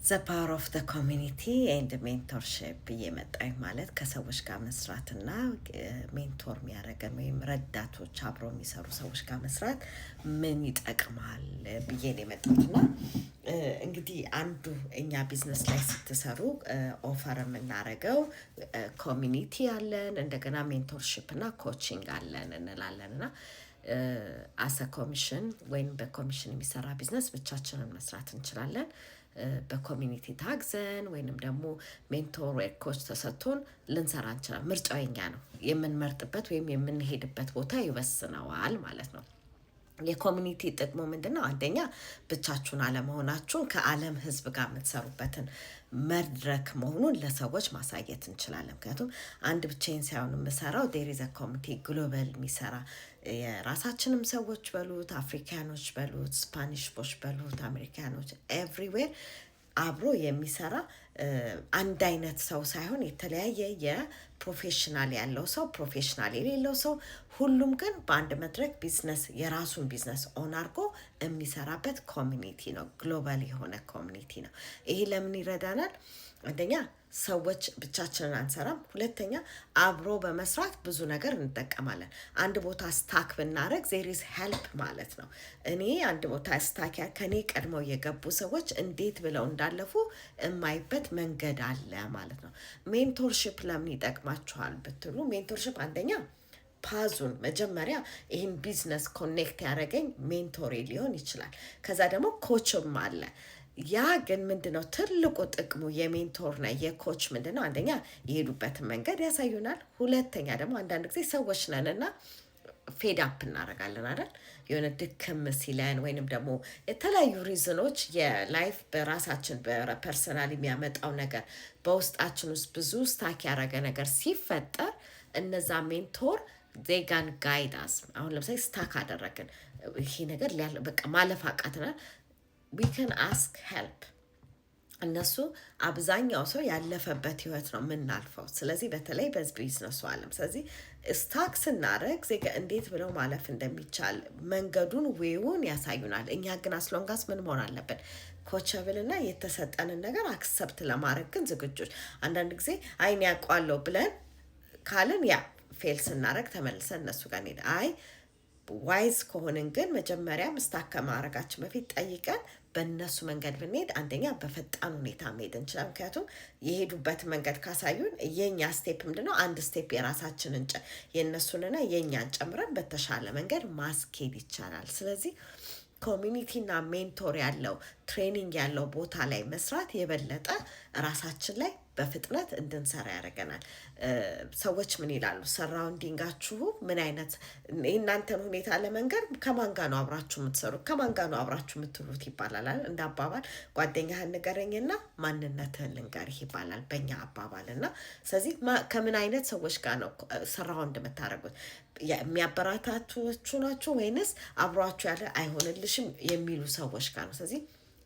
The power of the community and mentorship እየመጣኝ ማለት ከሰዎች ጋር መስራትና ሜንቶር የሚያደርገን ወይም ረዳቶች አብረው የሚሰሩ ሰዎች ጋር መስራት ምን ይጠቅማል ብዬ ነው የመጣሁትና እንግዲህ አንዱ እኛ ቢዝነስ ላይ ስትሰሩ ኦፈር የምናደርገው ኮሚኒቲ አለን፣ እንደገና ሜንቶርሺፕ እና ኮቺንግ አለን እንላለን እና አሰ ኮሚሽን ወይም በኮሚሽን የሚሰራ ቢዝነስ ብቻችንን መስራት እንችላለን። በኮሚኒቲ ታግዘን ወይንም ደግሞ ሜንቶር ወይ ኮች ተሰጥቶን ልንሰራ እንችላለን። ምርጫው የኛ ነው። የምንመርጥበት ወይም የምንሄድበት ቦታ ይወስነዋል ማለት ነው። የኮሚኒቲ ጥቅሙ ምንድነው? አንደኛ ብቻችሁን አለመሆናችሁን ከዓለም ሕዝብ ጋር የምትሰሩበትን መድረክ መሆኑን ለሰዎች ማሳየት እንችላለን። ምክንያቱም አንድ ብቻዬን ሳይሆን የምሰራው ዴሪዘ ኮሚኒቲ ግሎባል የሚሰራ የራሳችንም ሰዎች በሉት፣ አፍሪካኖች በሉት፣ ስፓኒሾች በሉት፣ አሜሪካኖች ኤቭሪዌር አብሮ የሚሰራ አንድ አይነት ሰው ሳይሆን የተለያየ የፕሮፌሽናል ያለው ሰው፣ ፕሮፌሽናል የሌለው ሰው፣ ሁሉም ግን በአንድ መድረክ ቢዝነስ የራሱን ቢዝነስ ኦን አድርጎ የሚሰራበት ኮሚኒቲ ነው። ግሎባል የሆነ ኮሚኒቲ ነው። ይሄ ለምን ይረዳናል? አንደኛ ሰዎች ብቻችንን አንሰራም። ሁለተኛ አብሮ በመስራት ብዙ ነገር እንጠቀማለን። አንድ ቦታ ስታክ ብናደረግ ዜሪዝ ሄልፕ ማለት ነው። እኔ አንድ ቦታ ስታክ ከኔ ቀድመው የገቡ ሰዎች እንዴት ብለው እንዳለፉ የማይበት መንገድ አለ ማለት ነው። ሜንቶርሽፕ ለምን ይጠቅማችኋል ብትሉ፣ ሜንቶርሽፕ አንደኛ ፓዙን መጀመሪያ ይህን ቢዝነስ ኮኔክት ያደረገኝ ሜንቶሬ ሊሆን ይችላል። ከዛ ደግሞ ኮችም አለ። ያ ግን ምንድነው ትልቁ ጥቅሙ የሜንቶርና የኮች ምንድነው? አንደኛ የሄዱበትን መንገድ ያሳዩናል። ሁለተኛ ደግሞ አንዳንድ ጊዜ ሰዎች ነን እና ፌድ አፕ እናደርጋለን አይደል? የሆነ ድክም ሲለን ወይንም ደግሞ የተለያዩ ሪዝኖች የላይፍ በራሳችን በፐርሰናል የሚያመጣው ነገር በውስጣችን ውስጥ ብዙ ስታክ ያደረገ ነገር ሲፈጠር እነዛ ሜንቶር ዜጋን ጋይዳስ አሁን ለምሳሌ ስታክ አደረግን ይሄ ነገር በቃ ማለፍ አቃተናል። we can ask help። እነሱ አብዛኛው ሰው ያለፈበት ህይወት ነው የምናልፈው። ስለዚህ በተለይ በዚህ ቢዝነሱ ዓለም ስለዚህ ስታክ ስናደርግ ዜጋ እንዴት ብለው ማለፍ እንደሚቻል መንገዱን ዌውን ያሳዩናል። እኛ ግን አስሎንጋስ ምን መሆን አለብን? ኮቸብል እና የተሰጠንን ነገር አክሰፕት ለማድረግ ግን ዝግጆች። አንዳንድ ጊዜ አይን ያውቋለሁ ብለን ካልን ያ ፌል ስናደርግ ተመልሰን እነሱ ጋር እንሄድ። አይ ዋይዝ ከሆንን ግን መጀመሪያ ምስታክ ከማድረጋችን በፊት ጠይቀን በእነሱ መንገድ ብንሄድ አንደኛ በፈጣን ሁኔታ መሄድ እንችላል። ምክንያቱም የሄዱበት መንገድ ካሳዩን የኛ ስቴፕ ምንድነው? አንድ ስቴፕ የራሳችንን የእነሱንና የእኛን ጨምረን በተሻለ መንገድ ማስኬድ ይቻላል። ስለዚህ ኮሚኒቲና ሜንቶር ያለው ትሬኒንግ ያለው ቦታ ላይ መስራት የበለጠ ራሳችን ላይ በፍጥነት እንድንሰራ ያደርገናል። ሰዎች ምን ይላሉ? ሰራውንዲንጋችሁ ምን አይነት የእናንተን ሁኔታ ለመንገር ከማን ጋር ነው አብራችሁ የምትሰሩት? ከማን ጋር ነው አብራችሁ የምትሉት ይባላል። እንደ አባባል ጓደኛህን ንገረኝና ማንነትህን ልንገርህ ይባላል በእኛ አባባል። እና ስለዚህ ከምን አይነት ሰዎች ጋር ነው ሰራውንድ የምታደርጉት? የሚያበረታቷችሁ ናቸው ወይንስ አብሯችሁ ያለ አይሆንልሽም የሚሉ ሰዎች ጋር ነው? ስለዚህ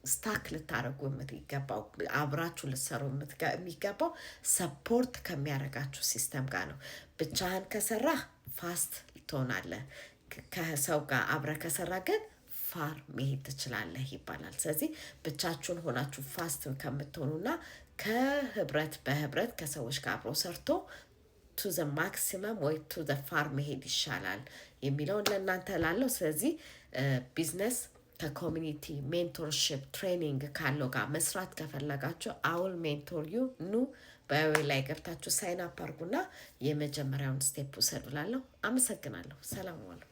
ስታክ ልታደርጉ የምትገባው አብራችሁ ልትሰሩ የሚገባው ሰፖርት ከሚያደርጋችሁ ሲስተም ጋር ነው። ብቻህን ከሰራ ፋስት ትሆናለህ። ከሰው ጋር አብረ ከሰራ ግን ፋር መሄድ ትችላለህ ይባላል። ስለዚህ ብቻችሁን ሆናችሁ ፋስት ከምትሆኑና በህብረት ከሰዎች ጋር አብሮ ሰርቶ ቱ ዘ ማክሲመም ወይ ቱ ዘ ፋር መሄድ ይሻላል የሚለውን ለእናንተ ላለው። ስለዚህ ቢዝነስ ከኮሚኒቲ ሜንቶርሽፕ ትሬኒንግ ካለው ጋር መስራት ከፈለጋችሁ አውል ሜንቶር ዩ ኑ ባዮ ላይ ገብታችሁ ሳይን አፕ አድርጉና የመጀመሪያውን ስቴፕ ውሰዱ። ላለሁ አመሰግናለሁ። ሰላም ዋሉ።